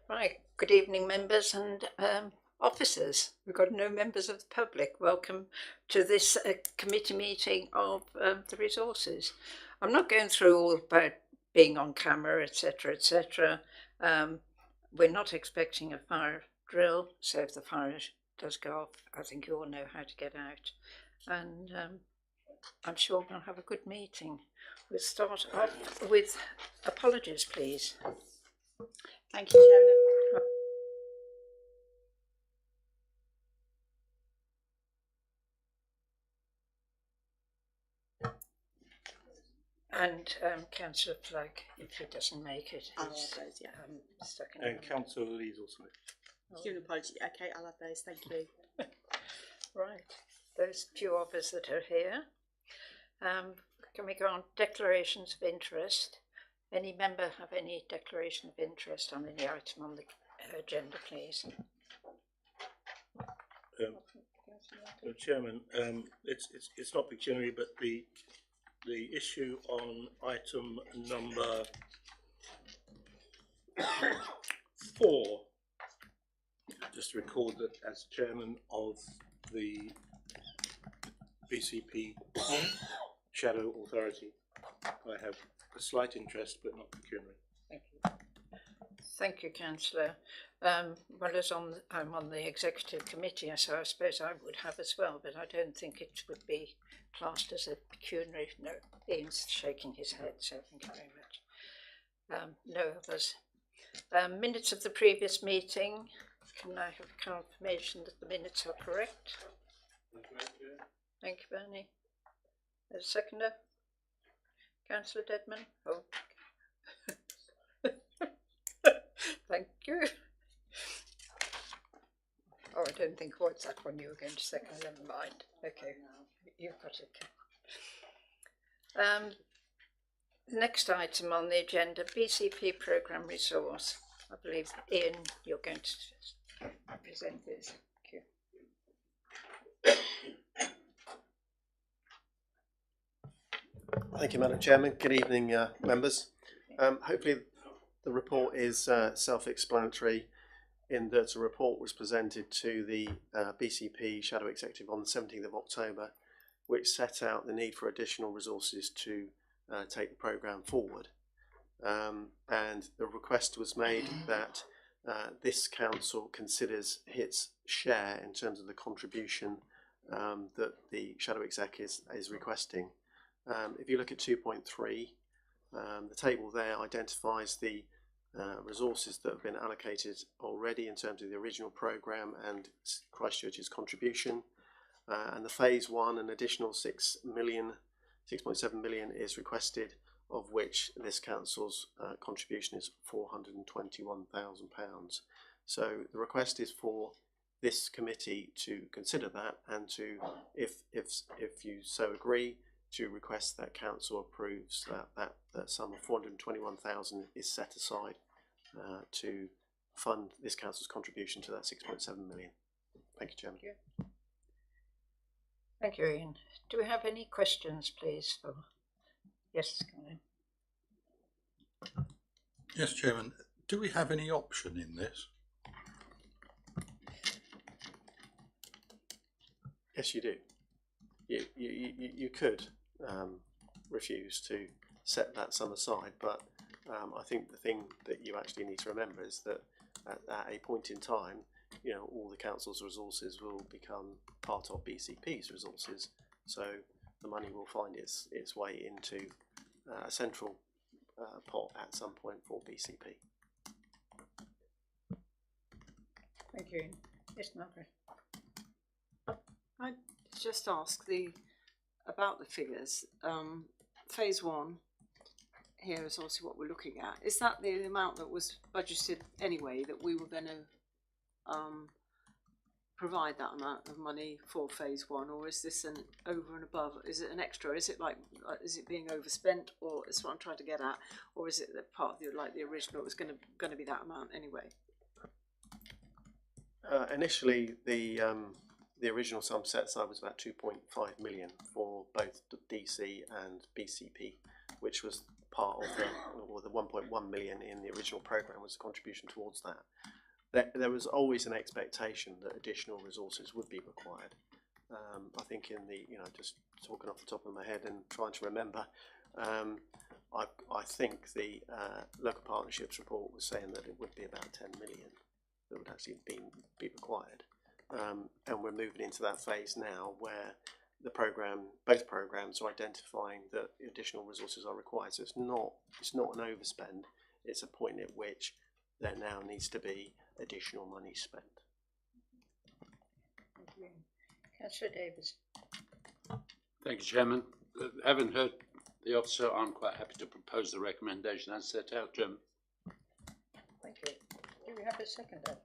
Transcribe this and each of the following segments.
Right, good evening members and officers. We've got no members of the public. Welcome to this committee meeting of the resources. I'm not going through all about being on camera, etc, etc. We're not expecting a fire drill, so if the fire does go off, I think you all know how to get out. And I'm sure we'll have a good meeting. We'll start off with apologies, please. Thank you, Chairman. And Councillor Flagg, if he doesn't make it, I'll he's add those, yeah. stuck in. And Councillor Lee's also. Human apology. Okay, I'll add those. Thank you. Right, those few of us that are here. Can we go on declarations of interest? Any member have any declaration of interest on any item on the agenda, please? Chairman, it's not pecuniary, but the issue on item number 4, just to record that as chairman of the BCP Shadow Authority, I have a slight interest but not pecuniary. Thank you. Thank you, Councillor. Well, as I'm on the executive committee, so I suppose I would have as well, but I don't think it would be classed as a pecuniary. No, Ian's shaking his head, so thank you very much. No others. Minutes of the previous meeting. Can I have confirmation that the minutes are correct? Thank you, Bernie. A seconder? Councillor Dedman? Oh. Thank you. Oh, I don't think what's that one you were going to second. Never mind. Okay, you've got it. The next item on the agenda, BCP programme resource. I believe Ian, you're going to present this. Thank you. Thank you, Madam Chairman. Good evening, members. Hopefully the report is self-explanatory in that a report was presented to the BCP Shadow Executive on the 17th of October, which set out the need for additional resources to take the programme forward. And the request was made that this council considers its share in terms of the contribution that the Shadow Exec is requesting. If you look at 2.3, the table there identifies the resources that have been allocated already in terms of the original programme and Christchurch's contribution. And the phase 1, an additional 6.7 million is requested, of which this council's contribution is £421,000. So the request is for this committee to consider that and to, if you so agree, to request that council approves that sum of 421,000 is set aside to fund this council's contribution to that 6.7 million. Thank you, Chairman. Thank you, Ian. Do we have any questions, please? Yes, Colin. Yes, Chairman. Do we have any option in this? Yes, you do. You could refuse to set that sum aside, but I think the thing that you actually need to remember is that at a point in time, you know, all the council's resources will become part of BCP's resources, so the money will find its way into a central pot at some point for BCP. Thank you. Yes, Margaret. I just ask about the figures. Phase 1 here is obviously what we're looking at. Is that the amount that was budgeted anyway, that we were going to provide that amount of money for phase 1, or is this an over and above? Is it an extra? Is it like, is it being overspent, or is what I'm trying to get at, or is it that part of the original was going to be that amount anyway? Initially, the original sum set aside was about 2.5 million for both DC and BCP, which was part of the 1.1 million in the original programme was a contribution towards that. There was always an expectation that additional resources would be required. I think in the, just talking off the top of my head and trying to remember, I think the local partnerships report was saying that it would be about 10 million that would actually be required. And we're moving into that phase now where both programs are identifying that additional resources are required. So it's not an overspend. It's a point at which there now needs to be additional money spent. Thank you. Councillor Davis. Thank you, Chairman. Having heard the officer, I'm quite happy to propose the recommendation as set out, Chairman. Thank you. Do we have a seconder?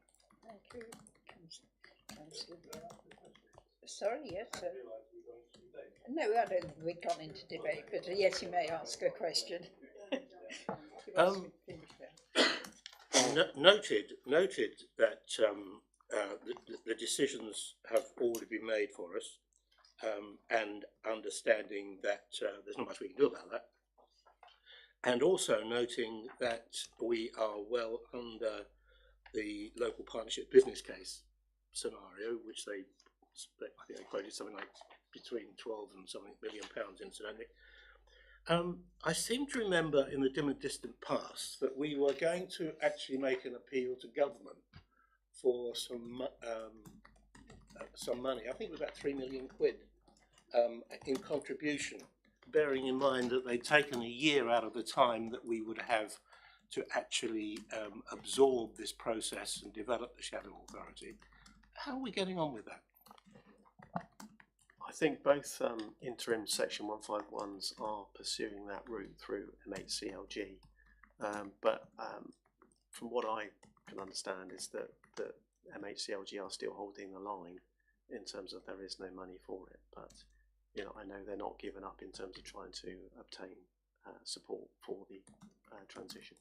Thank you, Councillor. Sorry, yes, sir. No, I don't think we've gone into debate, but yes, you may ask a question. Noted that the decisions have already been made for us, and understanding that there's not much we can do about that, and also noting that we are well under the local partnership business case scenario, which I think they quoted something like between 12 and something million pounds, incidentally. I seem to remember in the dim and distant past that we were going to actually make an appeal to government for some money. I think it was about £3 million in contribution, bearing in mind that they'd taken a year out of the time that we would have to actually absorb this process and develop the shadow authority. How are we getting on with that? I think both interim Section 151s are pursuing that route through MHCLG, but from what I can understand is that MHCLG are still holding the line in terms of there is no money for it. But I know they're not giving up in terms of trying to obtain support for the transition.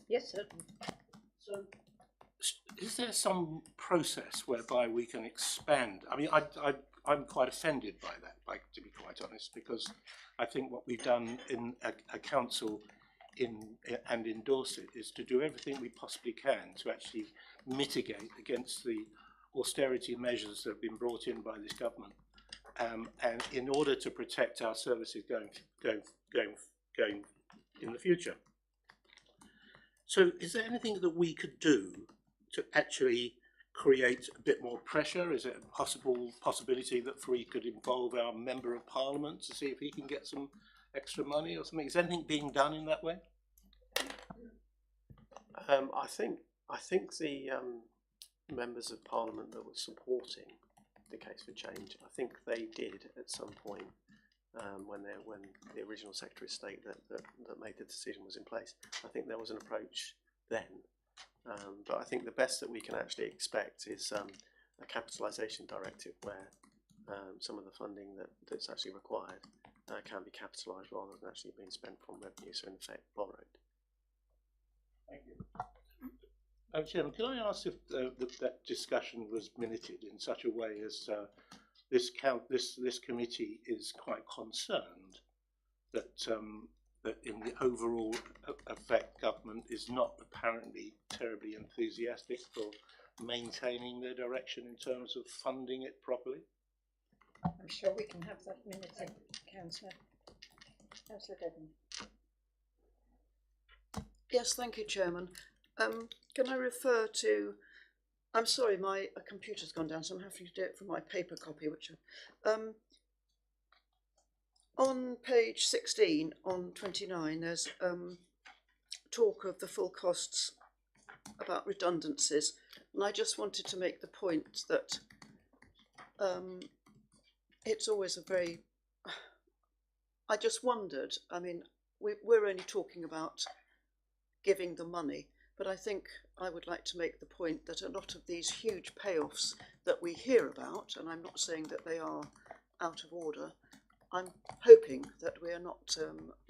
Yes, sir. So, is there some process whereby we can expand? I mean, I'm quite offended by that, to be quite honest, because I think what we've done in a council and endorse it is to do everything we possibly can to actually mitigate against the austerity measures that have been brought in by this government, and in order to protect our services going in the future. So, is there anything that we could do to actually create a bit more pressure? Is it a possibility that we could involve our Member of Parliament to see if he can get some extra money or something? Is anything being done in that way? I think the Members of Parliament that were supporting the case for change, I think they did at some point when the original Secretary of State that made the decision was in place. I think there was an approach then. But I think the best that we can actually expect is a capitalisation directive where some of the funding that's actually required can be capitalised rather than actually being spent from revenue, so in effect borrowed. Thank you. Chairman, can I ask if that discussion was minuted in such a way as this committee is quite concerned that that in the overall effect, government is not apparently terribly enthusiastic for maintaining their direction in terms of funding it properly? I'm sure we can have that minute, Councillor. Councillor Devon. Yes, thank you, Chairman. Can I refer to, I'm sorry, my computer's gone down, so I'm having to do it from my paper copy, which on page 16, on 29, there's talk of the full costs about redundancies, and I just wanted to make the point that it's always a very, I just wondered, I mean, we're only talking about giving the money, but I think I would like to make the point that a lot of these huge payoffs that we hear about, and I'm not saying that they are out of order, I'm hoping that we are not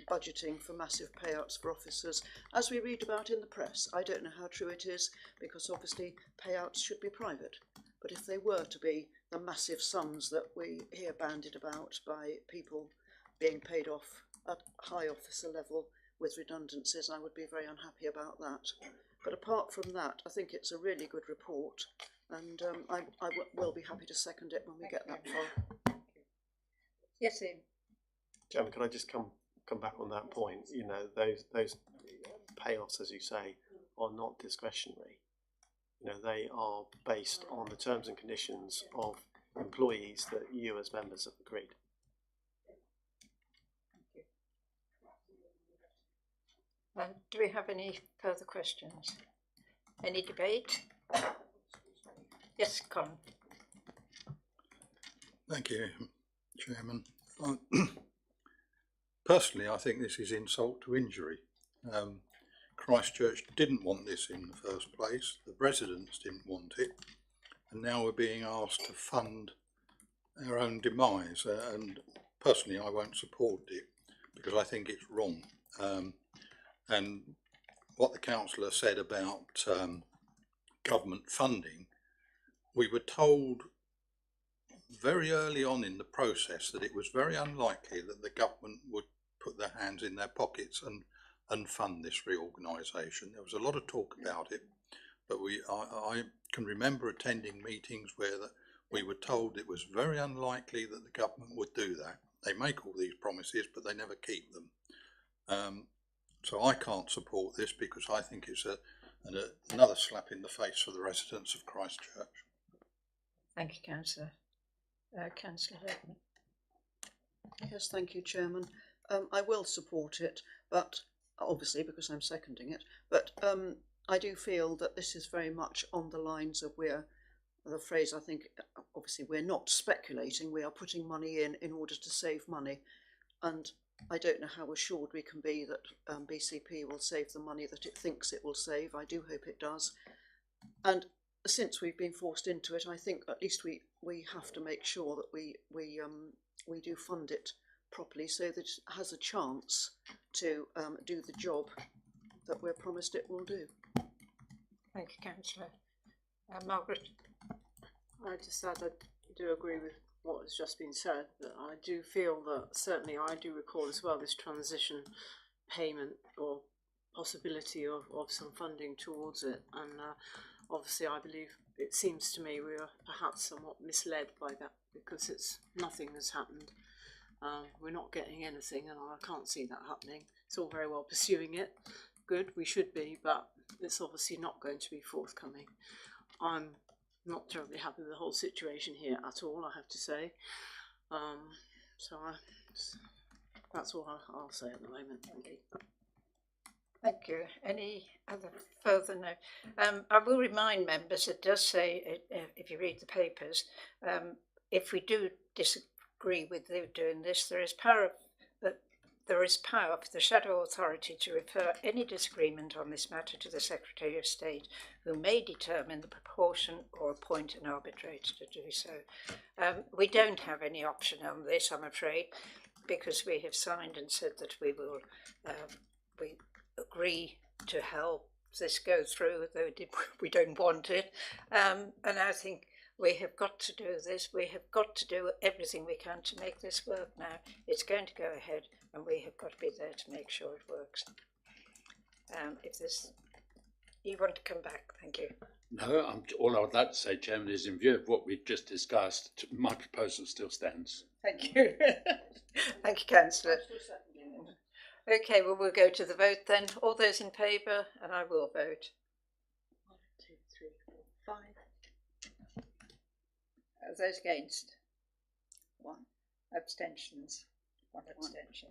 budgeting for massive payouts for officers, as we read about in the press. I don't know how true it is, because obviously payouts should be private. But if they were to be the massive sums that we hear bandied about by people being paid off at high officer level with redundancies. I would be very unhappy about that. But apart from that, I think it's a really good report, and I will be happy to second it when we get that far. Yes, Ian. Chairman, can I just come back on that point? You know, those payoffs, as you say, are not discretionary. You know, they are based on the terms and conditions of employees that you as members have agreed. Do we have any further questions? Any debate? Yes, Colin. Thank you, Chairman. Personally, I think this is insult to injury. Christchurch didn't want this in the first place. The residents didn't want it, and now we're being asked to fund our own demise. And personally, I won't support it because I think it's wrong. And what the councillor said about government funding, we were told very early on in the process that it was very unlikely that the government would put their hands in their pockets and fund this reorganisation. There was a lot of talk about it, but I can remember attending meetings where we were told it was very unlikely that the government would do that. They make all these promises, but they never keep them. So I can't support this because I think it's another slap in the face for the residents of Christchurch. Thank you, Councillor. Councillor Redman. Yes, thank you, Chairman. I will support it, but obviously because I'm seconding it. But I do feel that this is very much on the lines of the phrase, I think, obviously we're not speculating, we are putting money in order to save money. And I don't know how assured we can be that BCP will save the money that it thinks it will save. I do hope it does. And since we've been forced into it, I think at least we have to make sure that we do fund it properly so that it has a chance to do the job that we're promised it will do. Thank you, Councillor. Margaret. I just said I do agree with what has just been said, but I do feel that certainly I do recall as well this transition payment or possibility of some funding towards it, and obviously I believe it seems to me we are perhaps somewhat misled by that because nothing has happened. We're not getting anything, and I can't see that happening. It's all very well pursuing it, good, we should be, but it's obviously not going to be forthcoming. I'm not terribly happy with the whole situation here at all, I have to say. That's all I'll say at the moment. Thank you. Thank you. Any other further note? I will remind members, it does say, if you read the papers, if we do disagree with doing this, there is power for the Shadow Authority to refer any disagreement on this matter to the Secretary of State, who may determine the proportion or appoint an arbitrator to do so. We don't have any option on this, I'm afraid, because we have signed and said that we will we agree to help this go through, though we don't want it. And I think we have got to do this. We have got to do everything we can to make this work now. It's going to go ahead, and we have got to be there to make sure it works. You want to come back? Thank you. No, all I would like to say, Chairman, is in view of what we've just discussed, my proposal still stands. Thank you. Thank you, Councillor. Okay, well, we'll go to the vote then. All those in favour, and I will vote. 1, 2, 3, 4, 5. Those against? 1. Abstentions? 1 abstention.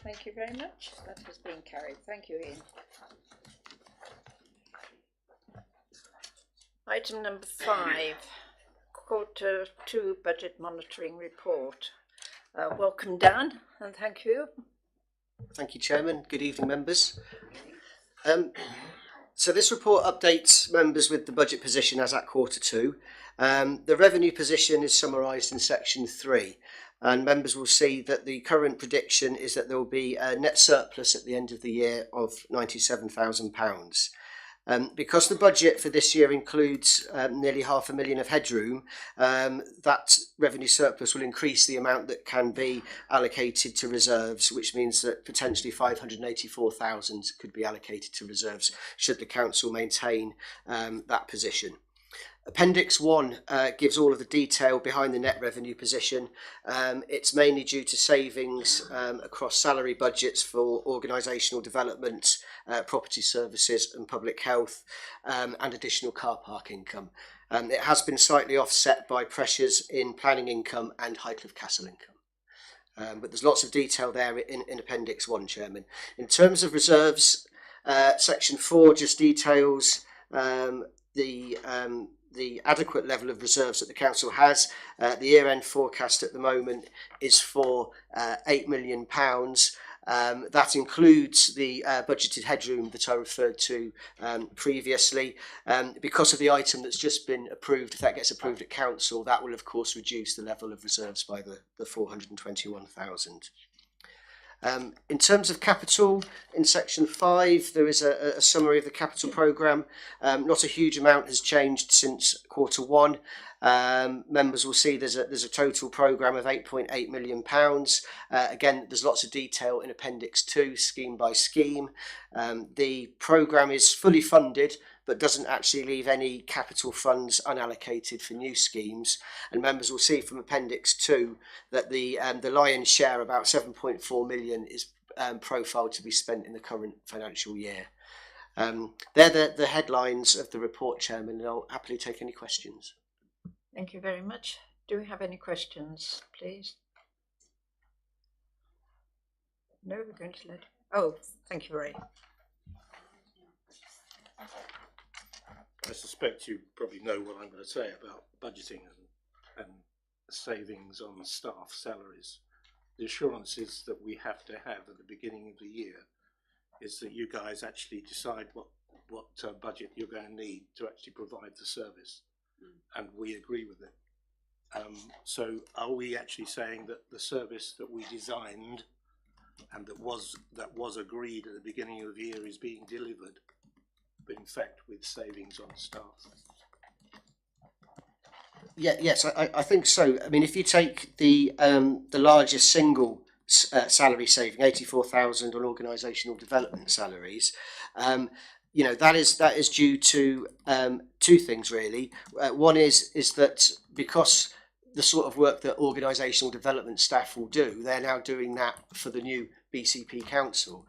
Thank you very much. That has been carried. Thank you, Ian. Item number 5, Quarter 2 Budget Monitoring Report. Welcome, Dan, and thank you. Thank you, Chairman. Good evening, members. So this report updates members with the budget position as at quarter 2. The revenue position is summarised in section 3, and members will see that the current prediction is that there will be a net surplus at the end of the year of £97,000. Because the budget for this year includes nearly £500,000 of headroom, that revenue surplus will increase the amount that can be allocated to reserves, which means that potentially 584,000 could be allocated to reserves should the council maintain that position. Appendix 1 gives all of the detail behind the net revenue position. It's mainly due to savings across salary budgets for organisational development, property services and public health, and additional car park income. It has been slightly offset by pressures in planning income and Highcliffe Castle income. But there's lots of detail there in Appendix 1, Chairman. In terms of reserves, Section 4 just details the adequate level of reserves that the council has. The year-end forecast at the moment is for £8 million. That includes the budgeted headroom that I referred to previously. Because of the item that's just been approved, if that gets approved at council, that will of course reduce the level of reserves by the 421,000. In terms of capital, in section 5 there is a summary of the capital programme. Not a huge amount has changed since quarter 1. Members will see there's a total programme of £8.8 million. Again, there's lots of detail in Appendix 2, scheme by scheme. The programme is fully funded, but doesn't actually leave any capital funds unallocated for new schemes. And members will see from Appendix 2 that the lion's share, about 7.4 million, is profiled to be spent in the current financial year. They're the headlines of the report, Chairman, and I'll happily take any questions. Thank you very much. Do we have any questions, please? No, we're going to let... Oh, thank you, Ray. I suspect you probably know what I'm going to say about budgeting and savings on staff salaries. The assurances that we have to have at the beginning of the year is that you guys actually decide what budget you're going to need to actually provide the service, and we agree with it. So are we actually saying that the service that we designed and that was agreed at the beginning of the year is being delivered, but in fact with savings on staff? Yes, I think so. I mean, if you take the largest single salary saving, 84,000 on organisational development salaries, you know, that is due to two things really. One is that because the sort of work that organisational development staff will do, they're now doing that for the new BCP Council.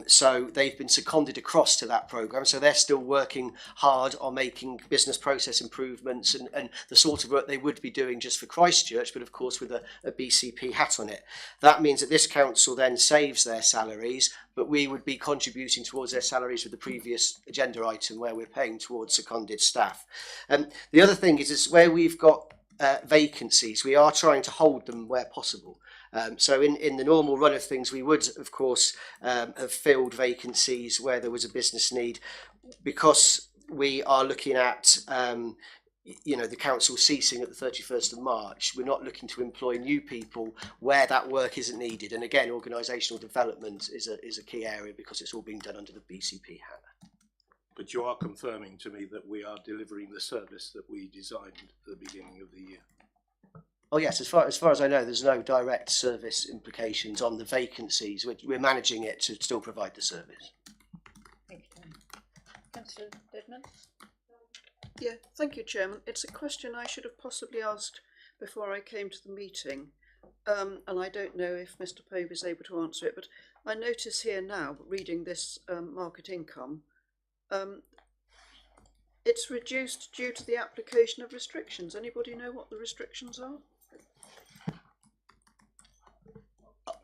So they've been seconded across to that programme, so they're still working hard on making business process improvements and the sort of work they would be doing just for Christchurch, but of course with a BCP hat on it. That means that this council then saves their salaries, but we would be contributing towards their salaries with the previous agenda item where we're paying towards seconded staff. The other thing is where we've got vacancies, we are trying to hold them where possible. So in the normal run of things, we would, of course, have filled vacancies where there was a business need. Because we are looking at, you know, the council ceasing at the 31st of March, we're not looking to employ new people where that work isn't needed. And again, organisational development is a key area because it's all being done under the BCP hat. But you are confirming to me that we are delivering the service that we designed at the beginning of the year? Oh yes, as far as I know, there's no direct service implications on the vacancies. We're managing it to still provide the service. Thank you. Councillor Deadman? Yeah, thank you, Chairman. It's a question I should have possibly asked before I came to the meeting, and I don't know if Mr. Pope is able to answer it, but I notice here now, reading this market income, it's reduced due to the application of restrictions. Anybody know what the restrictions are?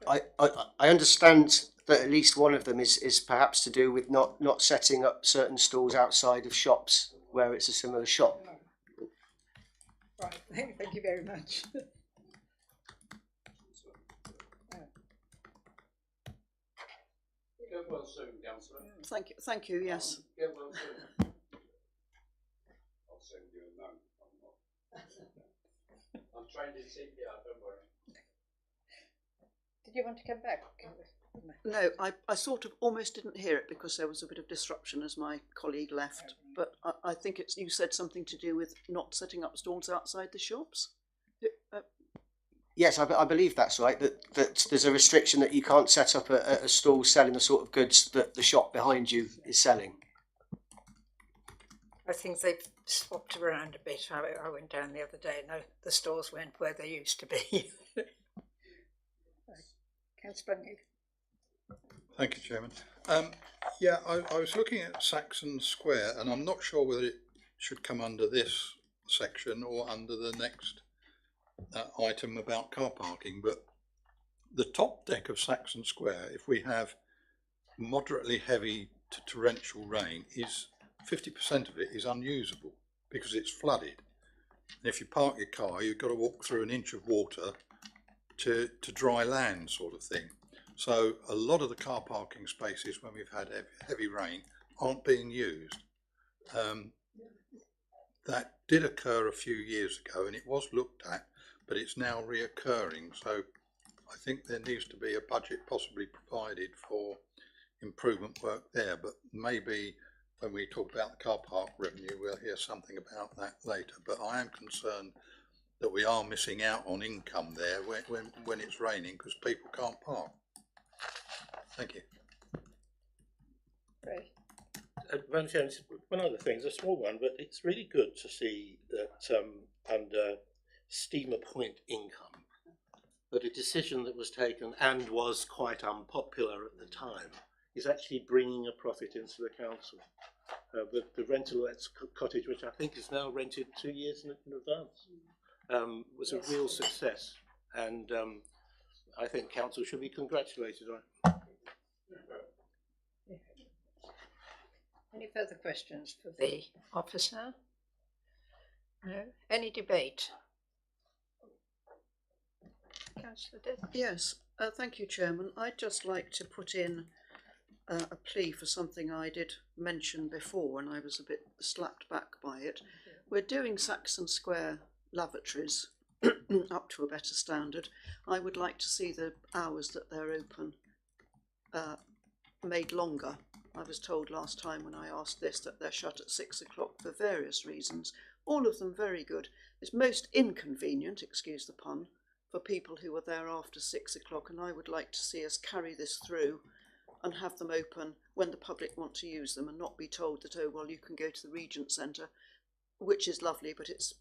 I understand that at least one of them is perhaps to do with not setting up certain stalls outside of shops where it's a similar shop. Right, thank you very much. Get well soon, Councillor. Thank you, yes. Get well soon. I'll send you a note. I'm trained in CPR, don't worry. Did you want to come back? No, I sort of almost didn't hear it because there was a bit of disruption as my colleague left. But I think you said something to do with not setting up stalls outside the shops. Yes, I believe that's right. That there's a restriction that you can't set up a stall selling the sort of goods that the shop behind you is selling. I think they've swapped around a bit. I went down the other day and the stores went where they used to be. Councillor Bundy. Thank you, Chairman. Yeah, I was looking at Saxon Square, and I'm not sure whether it should come under this section or under the next item about car parking, but the top deck of Saxon Square, if we have moderately heavy to torrential rain, is 50% of it is unusable because it's flooded. And if you park your car, you've got to walk through an inch of water to dry land, sort of thing. So a lot of the car parking spaces, when we've had heavy rain, aren't being used. That did occur a few years ago, and it was looked at, but it's now reoccurring. So I think there needs to be a budget possibly provided for improvement work there, but maybe when we talk about the car park revenue, we'll hear something about that later. But I am concerned that we are missing out on income there when it's raining because people can't park. Thank you. Right. One other thing, it's a small one, but it's really good to see that under steamer point income, that a decision that was taken and was quite unpopular at the time is actually bringing a profit into the council. The rental cottage, which I think is now rented 2 years in advance, was a real success, and I think council should be congratulated on it. Any further questions for the officer? No? Any debate? Councillor Dead? Yes, thank you, Chairman. I'd just like to put in a plea for something I did mention before and I was a bit slapped back by it. We're doing Saxon Square lavatories up to a better standard. I would like to see the hours that they're open made longer. I was told last time when I asked this that they're shut at 6 o'clock for various reasons, all of them very good. It's most inconvenient, excuse the pun, for people who are there after 6 o'clock, and I would like to see us carry this through and have them open when the public want to use them and not be told that, oh, well, you can go to the Regent Centre, which is lovely, but it's,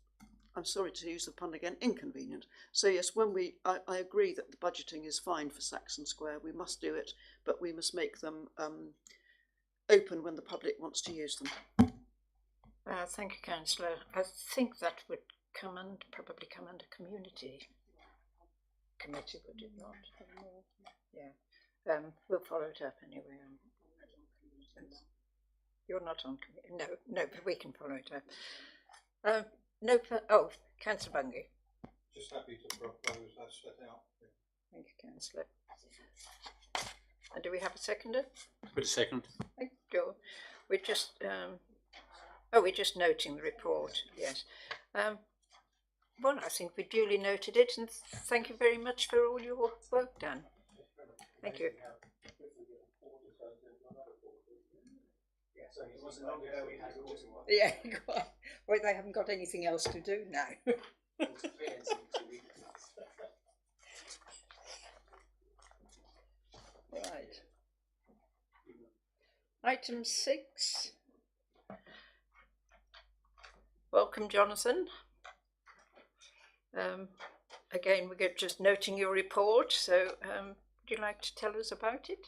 I'm sorry to use the pun again, inconvenient. So yes, I agree that the budgeting is fine for Saxon Square. We must do it, but we must make them open when the public wants to use them. Thank you, Councillor. I think that would probably come under community committee, would it not? Yeah. We'll follow it up anyway. You're not on committee. No, but we can follow it up. Councillor Bungie. Just happy to propose that set out. Thank you, Councillor. And do we have a seconder? Put a second. Thank you. We're just we're just noting the report. Yes. Well, I think we duly noted it, and thank you very much for all your work done. Thank you. Yeah, well, they haven't got anything else to do now. Right. Item 6. Welcome, Jonathan. Again, we're just noting your report, so would you like to tell us about it?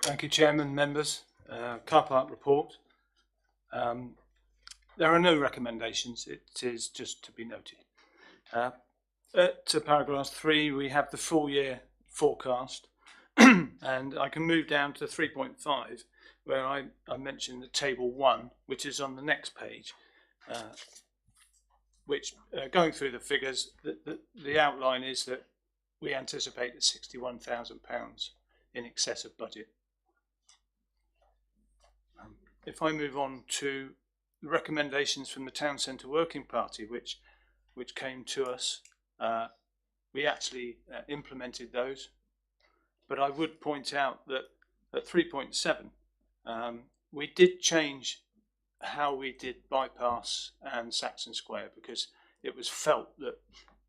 Thank you, Chairman, members. Car park report. There are no recommendations, it is just to be noted. At paragraph 3, we have the full year forecast, and I can move down to 3.5, where I mentioned the table 1, which is on the next page, which, going through the figures, the outline is that we anticipate £61,000 in excess of budget. If I move on to the recommendations from the Town Centre Working Party, which came to us, we actually implemented those. But I would point out that at 3.7, we did change how we did Bypass and Saxon Square, because it was felt that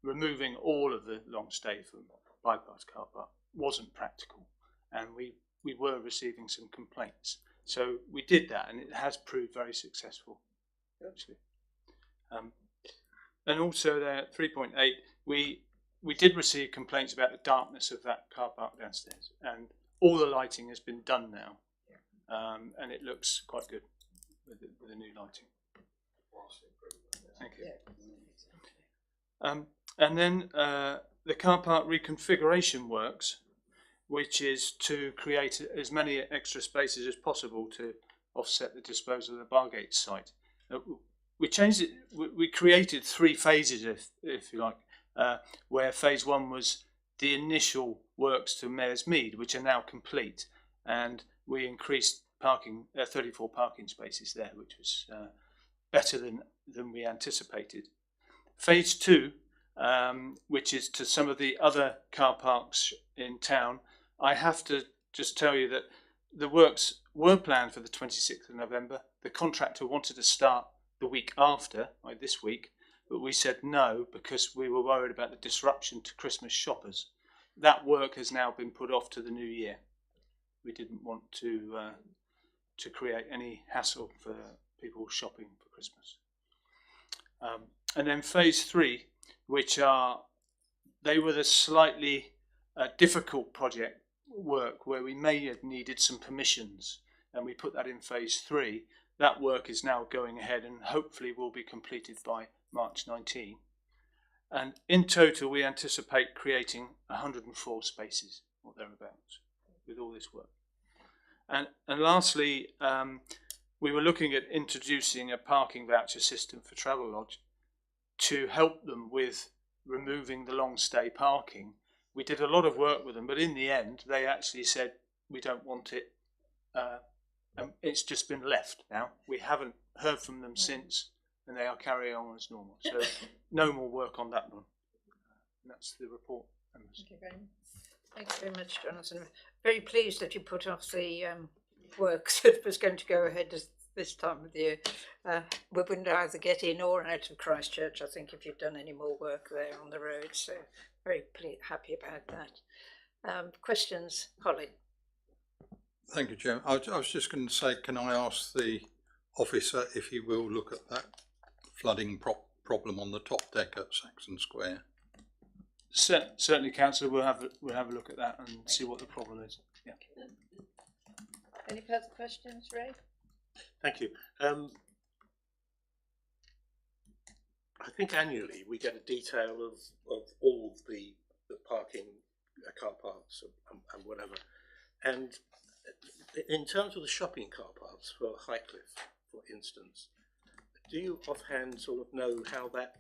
removing all of the long stay from Bypass car park wasn't practical, and we were receiving some complaints. So we did that, and it has proved very successful, actually. And also there at 3.8, we did receive complaints about the darkness of that car park downstairs, and all the lighting has been done now, and it looks quite good with the new lighting. Thank you. And then the car park reconfiguration works, which is to create as many extra spaces as possible to offset the disposal of the Bargate site. We changed it. We created 3 phases, if you like, where phase 1 was the initial works to Mayor's Mead, which are now complete, and we increased parking, 34 parking spaces there, which was better than we anticipated. Phase 2, which is to some of the other car parks in town, I have to just tell you that the works were planned for the 26th of November. The contractor wanted to start the week after, like this week, but we said no because we were worried about the disruption to Christmas shoppers. That work has now been put off to the new year. We didn't want to create any hassle for people shopping for Christmas. And then phase 3, which they were the slightly difficult project work where we may have needed some permissions, and we put that in phase 3. That work is now going ahead and hopefully will be completed by March 19. And in total, we anticipate creating 104 spaces or thereabouts with all this work. And lastly, we were looking at introducing a parking voucher system for Travelodge to help them with removing the long stay parking. We did a lot of work with them, but in the end, they actually said, we don't want it. And it's just been left now. We haven't heard from them since, and they are carrying on as normal. So no more work on that one. And that's the report. Thank you very much. Thanks very much, Jonathan. Very pleased that you put off the works that was going to go ahead this time of the year. We wouldn't either get in or out of Christchurch, I think, if you'd done any more work there on the road. So very happy about that. Questions, Colin? Thank you, Chairman. I was just going to say, can I ask the officer if he will look at that flooding problem on the top deck at Saxon Square? Certainly, Councillor, we'll have a look at that and see what the problem is. Yeah. Any further questions, Ray? Thank you. I think annually we get a detail of all the parking, car parks and whatever. And in terms of the shopping car parks for Highcliffe, for instance, do you offhand sort of know how that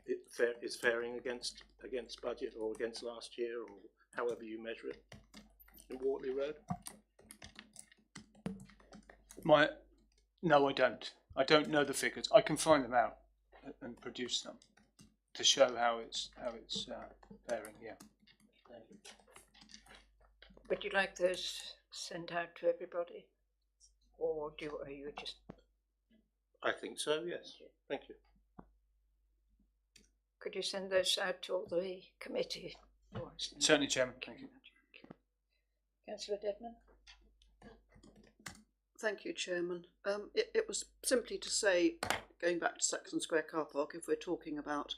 is faring against budget or against last year, or however you measure it in Wortley Road? No, I don't. I don't know the figures. I can find them out and produce them to show how it's faring. Yeah. Would you like those sent out to everybody, or are you just? I think so. Yes. Thank you. Could you send those out to all the committee? Certainly, Chairman. Thank you. Councillor Dedman. Thank you, Chairman. It was simply to say, going back to Saxon Square Car Park, if we're talking about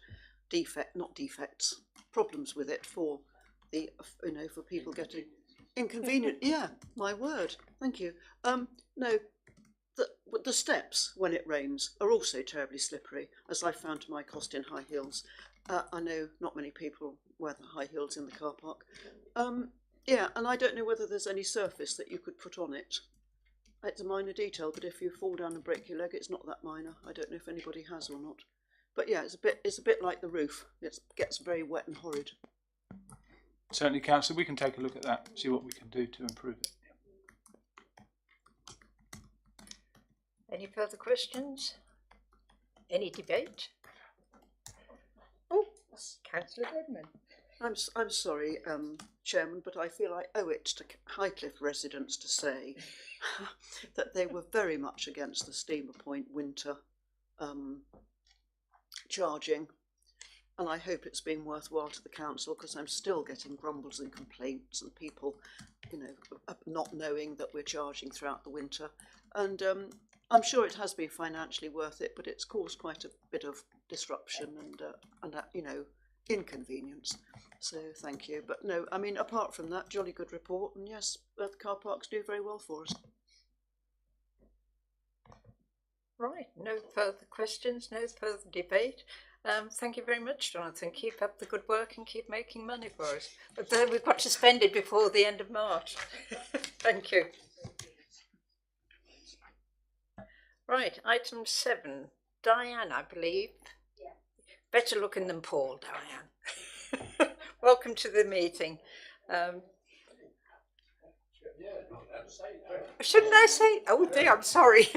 problems with it for the, for people getting inconvenient. Yeah, my word. Thank you. No, the steps when it rains are also terribly slippery, as I found to my cost in high heels. I know not many people wear the high heels in the car park. Yeah, and I don't know whether there's any surface that you could put on it. It's a minor detail, but if you fall down and break your leg, it's not that minor. I don't know if anybody has or not. But yeah, it's a bit like the roof. It gets very wet and horrid. Certainly, Councillor, we can take a look at that, see what we can do to improve it. Any further questions? Any debate? Oh, Councillor Dedman. I'm sorry, Chairman, but I feel I owe it to Highcliffe residents to say that they were very much against the Steamer Point winter charging, and I hope it's been worthwhile to the council, because I'm still getting grumbles and complaints and people, you know, not knowing that we're charging throughout the winter. And I'm sure it has been financially worth it, but it's caused quite a bit of disruption and you know, inconvenience. So thank you. But no, I mean, apart from that, jolly good report. And yes, the car parks do very well for us. Right, no further questions, no further debate. Thank you very much, Jonathan. Keep up the good work and keep making money for us. But then we've got to spend it before the end of March. Thank you. Right, item 7. Diane, I believe. Yeah. Better looking than Paul, Diane. Welcome to the meeting. Shouldn't I say? Oh dear, I'm sorry.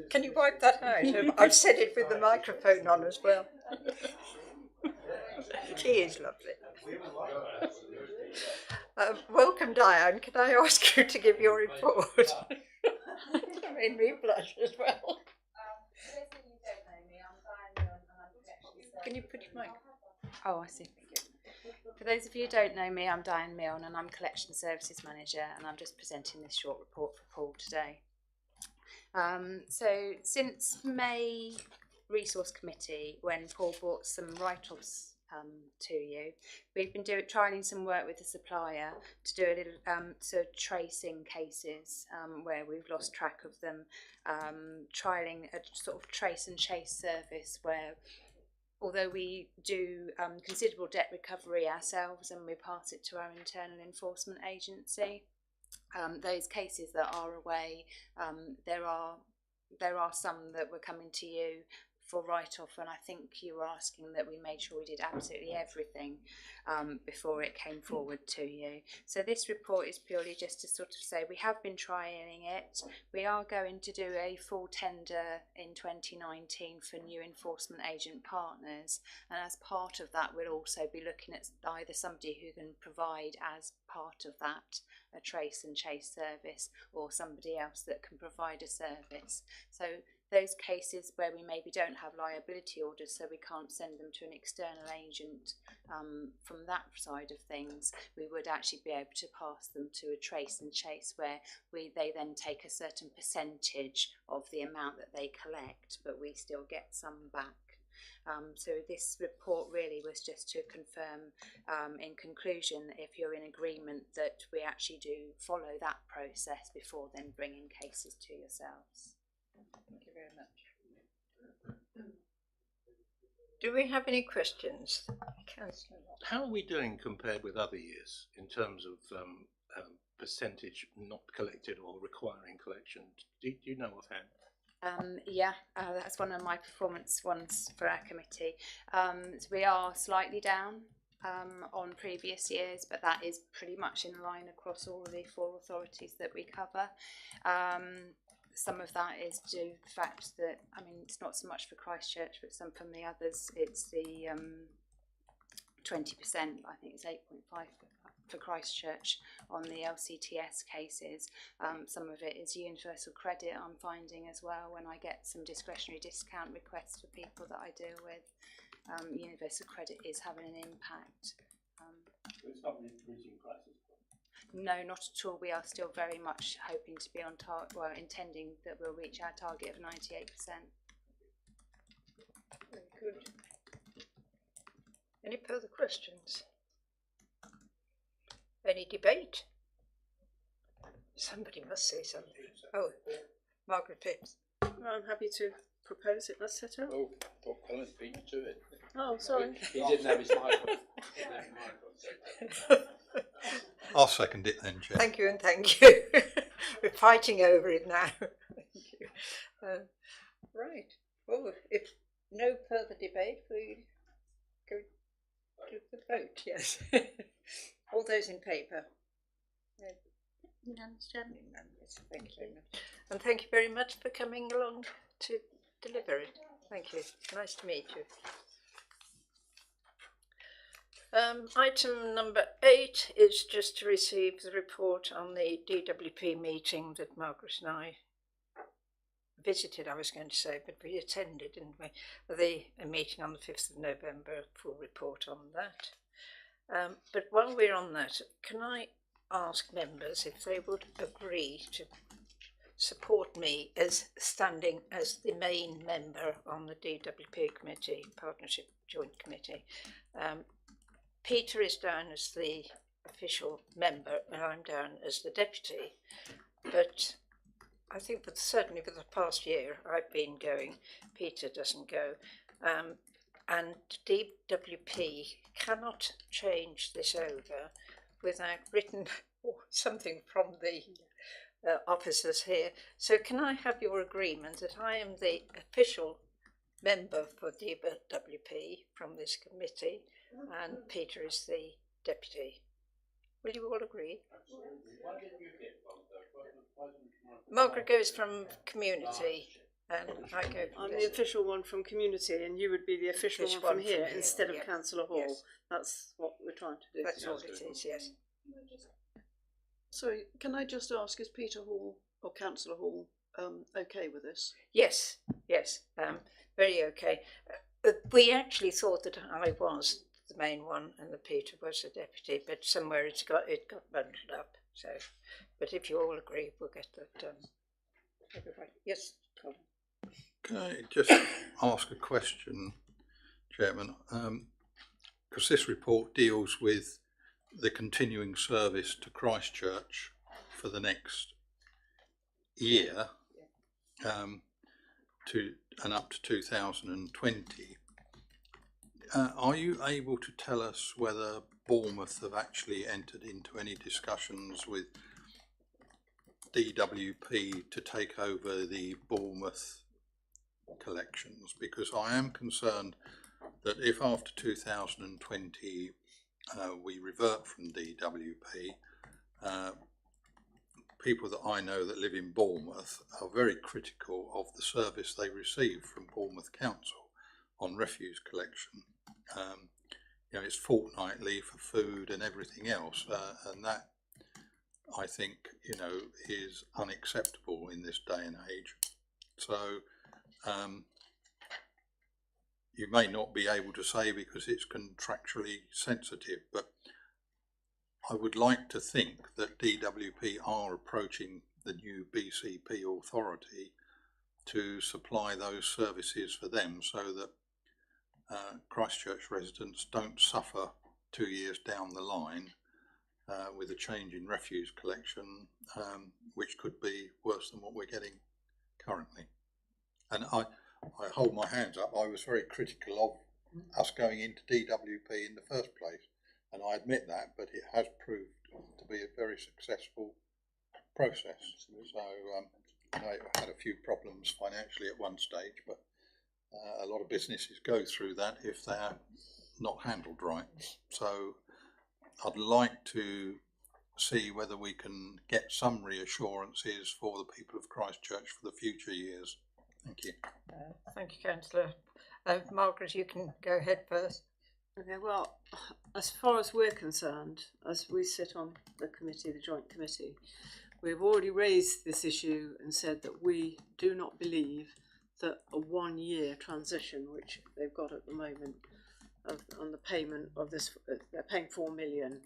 Can you wipe that out? I've said it with the microphone on as well. She is lovely. Welcome, Diane. Can I ask you to give your report? Made me blush as well. Can you put your mic? Oh, I see. For those of you who don't know me, I'm Diane Milne and I'm Collection Services Manager, and I'm just presenting this short report for Paul today. So since May Resource Committee, when Paul brought some write-offs to you, we've been trialing some work with the supplier to do a little tracing cases where we've lost track of them, trialing a sort of trace and chase service where, although we do considerable debt recovery ourselves and we pass it to our internal enforcement agency, those cases that are away, there are some that were coming to you for write-off, and I think you were asking that we made sure we did absolutely everything before it came forward to you. So this report is purely just to sort of say we have been trialling it. We are going to do a full tender in 2019 for new enforcement agent partners, and as part of that we'll also be looking at either somebody who can provide as part of that a trace and chase service, or somebody else that can provide a service. So those cases where we maybe don't have liability orders, so we can't send them to an external agent from that side of things, we would actually be able to pass them to a trace and chase where they then take a certain percentage of the amount that they collect, but we still get some back. So this report really was just to confirm in conclusion if you're in agreement that we actually do follow that process before then bringing cases to yourselves. Thank you very much. Do we have any questions? Councillor. How are we doing compared with other years in terms of percentage not collected or requiring collection? Do you know offhand? Yeah, that's one of my performance ones for our committee. So we are slightly down on previous years, but that is pretty much in line across all of the 4 authorities that we cover. Some of that is due to the fact that, I mean, it's not so much for Christchurch, but some from the others, it's the 20%, I think it's 8.5 for Christchurch on the LCTS cases. Some of it is universal credit, I'm finding as well, when I get some discretionary discount requests for people that I deal with. Universal credit is having an impact. It's not increasing prices. No, not at all. We are still very much hoping to be on target, well, intending that we'll reach our target of 98%. Very good. Any further questions? Any debate? Somebody must say something. Oh, Margaret Phipps. I'm happy to propose it. Let's set it up. Oh, Colin beat you to it. Oh, sorry. He didn't have his microphone. I'll second it then, Chair. Thank you and thank you. We're fighting over it now. Thank you. Right. Well, if no further debate, we go to the vote. Yes. All those in favour? Unanimous. Thank you very much. And thank you very much for coming along to deliver it. Thank you. Nice to meet you. Item number 8 is just to receive the report on the DWP meeting that Margaret and I visited, I was going to say, but we attended, didn't we? A meeting on the 5th of November, a full report on that. But while we're on that, can I ask members if they would agree to support me as standing as the main member on the DWP committee, Partnership Joint Committee. Peter is down as the official member and I'm down as the deputy, but I think that certainly for the past year I've been going, Peter doesn't go, and DWP cannot change this over without written or something from the officers here. So can I have your agreement that I am the official member for DWP from this committee and Peter is the deputy? Will you all agree? Margaret goes from community and I go from I'm the official one from community and you would be the official one from here instead of yeah. Councillor Hall. Yes. That's what we're trying to do. That's all it is, yes. Sorry, can I just ask, is Peter Hall or Councillor Hall okay with this? Yes, yes, very okay. We actually thought that I was the main one and that Peter was the deputy, but somewhere it got bundled up. So, but if you all agree, we'll get that done. Everybody, yes, Colin. Can I just ask a question, Chairman? Because this report deals with the continuing service to Christchurch for the next year, and up to 2020. Are you able to tell us whether Bournemouth have actually entered into any discussions with DWP to take over the Bournemouth collections? Because I am concerned that if after 2020 we revert from DWP, people that I know that live in Bournemouth are very critical of the service they receive from Bournemouth Council on refuse collection. You know, it's fortnightly for food and everything else, and that, I think, you know, is unacceptable in this day and age. So you may not be able to say because it's contractually sensitive, but I would like to think that DWP are approaching the new BCP authority to supply those services for them so that Christchurch residents don't suffer 2 years down the line with a change in refuse collection, which could be worse than what we're getting currently. And I hold my hands up. I was very critical of us going into DWP in the first place, and I admit that, but it has proved to be a very successful process. So I know it had a few problems financially at one stage, but a lot of businesses go through that if they're not handled right. So I'd like to see whether we can get some reassurances for the people of Christchurch for the future years. Thank you. Thank you, Councillor. Margaret, you can go ahead first. Okay, well, as far as we're concerned, as we sit on the committee, the joint committee, we've already raised this issue and said that we do not believe that a 1 year transition, which they've got at the moment, on the payment of this, they're paying 4 million.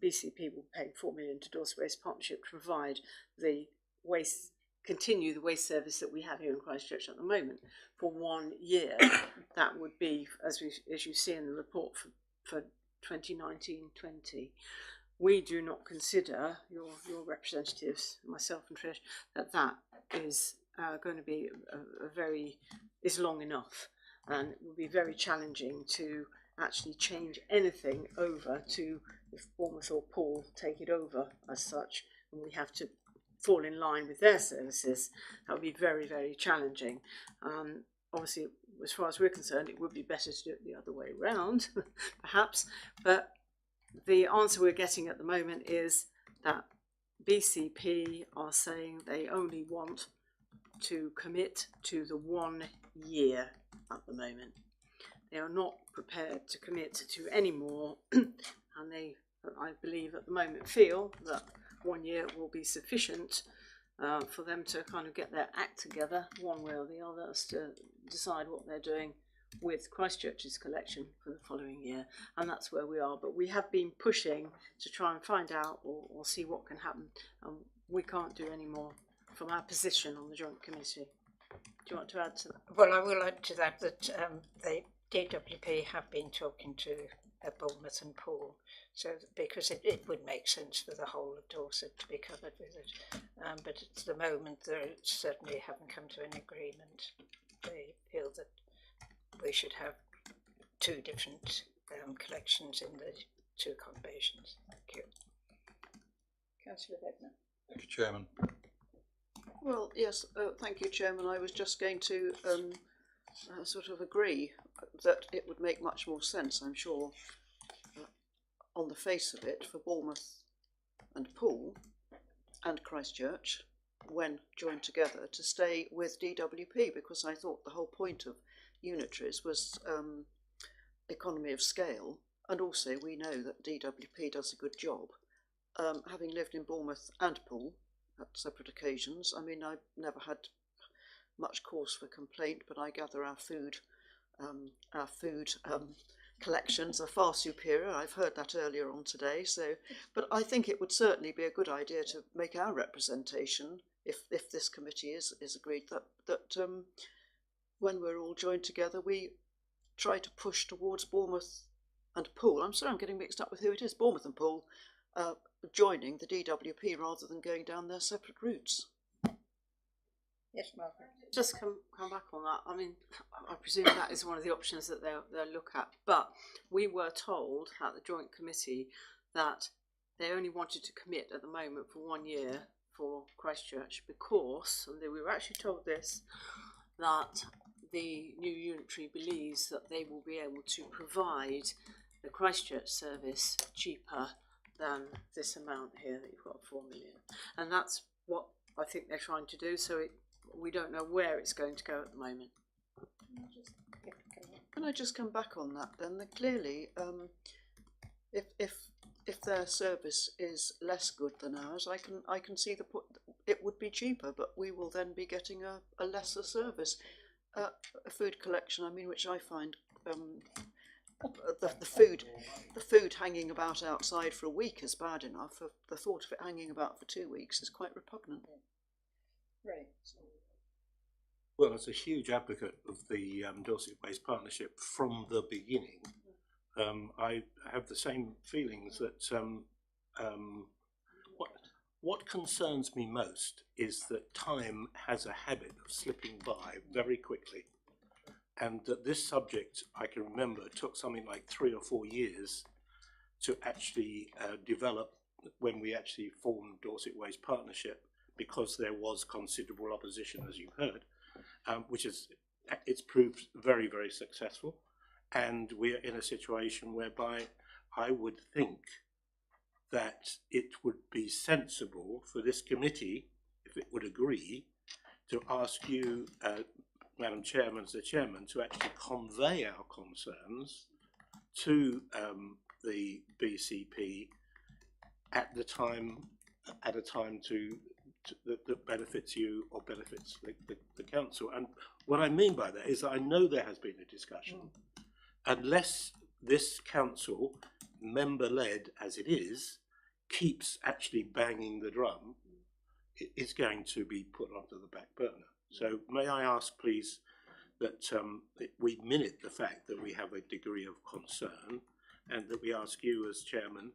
BCP will pay 4 million to Dorset Waste Partnership to provide the waste, continue the waste service that we have here in Christchurch at the moment for 1 year. That would be, as you see in the report for 2019-20. We do not consider, your representatives, myself and Trish, that is going to be is long enough, and it will be very challenging to actually change anything over to, if Bournemouth or Paul take it over as such, and we have to fall in line with their services. That would be very, very challenging. Obviously, as far as we're concerned, it would be better to do it the other way around, perhaps, but the answer we're getting at the moment is that BCP are saying they only want to commit to the 1 year at the moment. they are not prepared to commit to any more, and they, I believe at the moment, feel that 1 year will be sufficient for them to kind of get their act together one way or the other as to decide what they're doing with Christchurch's collection for the following year, and that's where we are. But we have been pushing to try and find out or see what can happen, and we can't do any more from our position on the joint committee. Do you want to add to that? Well, I will add to that the DWP have been talking to Bournemouth and Poole, so because it would make sense for the whole of Dorset to be covered with it, but at the moment they certainly haven't come to an agreement. They feel that we should have two different collections in the two accommodations. Thank you. Councillor Bednar. Thank you, Chairman. Well, yes, thank you, Chairman. I was just going to sort of agree that it would make much more sense, I'm sure, on the face of it, for Bournemouth and Poole and Christchurch, when joined together, to stay with DWP, because I thought the whole point of unitaries was economy of scale, and also we know that DWP does a good job. Having lived in Bournemouth and Poole at separate occasions, I mean, I've never had much cause for complaint, but I gather our food collections are far superior. I've heard that earlier on today. So, but I think it would certainly be a good idea to make our representation, if this committee is agreed, that when we're all joined together, we try to push towards Bournemouth and Poole. I'm sorry, I'm getting mixed up with who it is. Bournemouth and Poole joining the DWP rather than going down their separate routes. Yes, Margaret. Just come back on that. I mean, I presume that is one of the options that they'll look at. But we were told at the joint committee that they only wanted to commit at the moment for 1 year for Christchurch because, and we were actually told this, that the new unitary believes that they will be able to provide the Christchurch service cheaper than this amount here that you've got, 4 million. And that's what I think they're trying to do. So we don't know where it's going to go at the moment. Can I just come back on that then? That clearly, if their service is less good than ours, I can see it would be cheaper, but we will then be getting a lesser service. A food collection, I mean, which I find the food hanging about outside for a week is bad enough. The thought of it hanging about for 2 weeks is quite repugnant. Right. Well, as a huge advocate of the Dorset Waste Partnership from the beginning, I have the same feelings that what concerns me most is that time has a habit of slipping by very quickly, and that this subject, I can remember, took something like 3 or 4 years to actually develop when we actually formed Dorset Waste Partnership, because there was considerable opposition, as you've heard, which it's proved very, very successful. And we are in a situation whereby I would think that it would be sensible for this committee, if it would agree, to ask you, Madam Chairman, as the Chairman, to actually convey our concerns to the BCP at a time that benefits you or benefits the council. And what I mean by that is that I know there has been a discussion. Unless this council, member-led as it is, keeps actually banging the drum, it's going to be put onto the back burner. So may I ask, please, that we minute the fact that we have a degree of concern, and that we ask you as Chairman,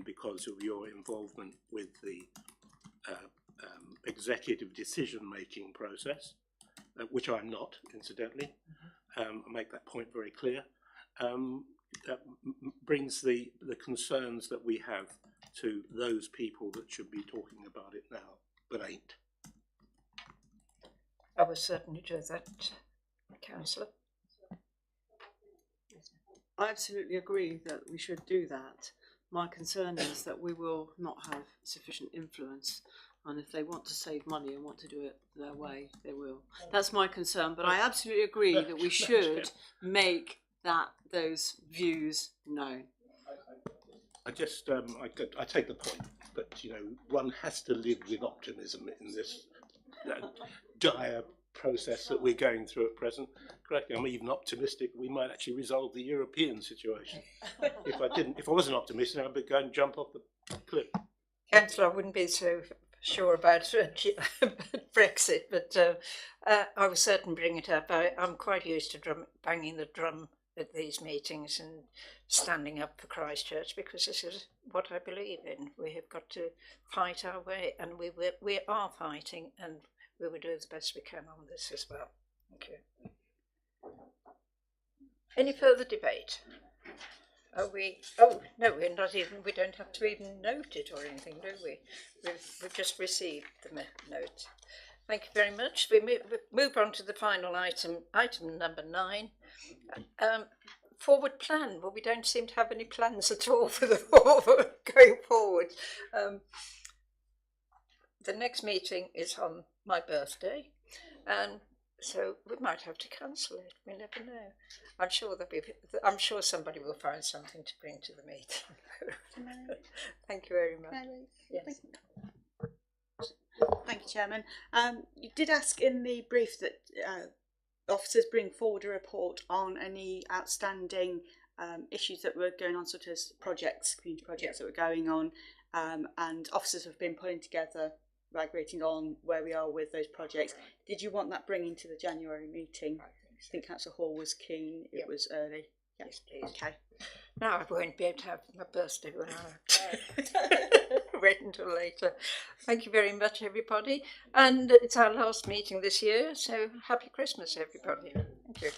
because of your involvement with the executive decision-making process, which I'm not, incidentally, I'll make that point very clear, that brings the concerns that we have to those people that should be talking about it now, but ain't. I will certainly do that, Councillor. I absolutely agree that we should do that. My concern is that we will not have sufficient influence, and if they want to save money and want to do it their way, they will. That's my concern, but I absolutely agree that we should make that those views known. I just, I take the point, but you know, one has to live with optimism in this dire process that we're going through at present. Correctly, I'm even optimistic we might actually resolve the European situation. If I wasn't optimistic, I'd be going to jump off the cliff. Councillor, I wouldn't be so sure about Brexit, but I was certain to bring it up. I'm quite used to banging the drum at these meetings and standing up for Christchurch, because this is what I believe in. We have got to fight our way, and we are fighting, and we will do the best we can on this as well. Thank you. Any further debate? Are we? Oh no, we're not even. We don't have to even note it or anything, do we? We've just received the note. Thank you very much. We move on to the final item, item number 9. Forward plan. Well, we don't seem to have any plans at all for the going forward. The next meeting is on my birthday, and so we might have to cancel it. We never know. I'm sure somebody will find something to bring to the meeting. Thank you very much. Yes. Thank you, Chairman. You did ask in the brief that officers bring forward a report on any outstanding issues that were going on, such as community projects that were going on, and officers have been putting together, graduating on where we are with those projects. Did you want that bringing to the January meeting? I think Councillor Hall was keen. It was early. Yes, please. Okay. No, I won't be able to have my birthday when I wait until later. Thank you very much, everybody. And it's our last meeting this year, so happy Christmas, everybody. Thank you.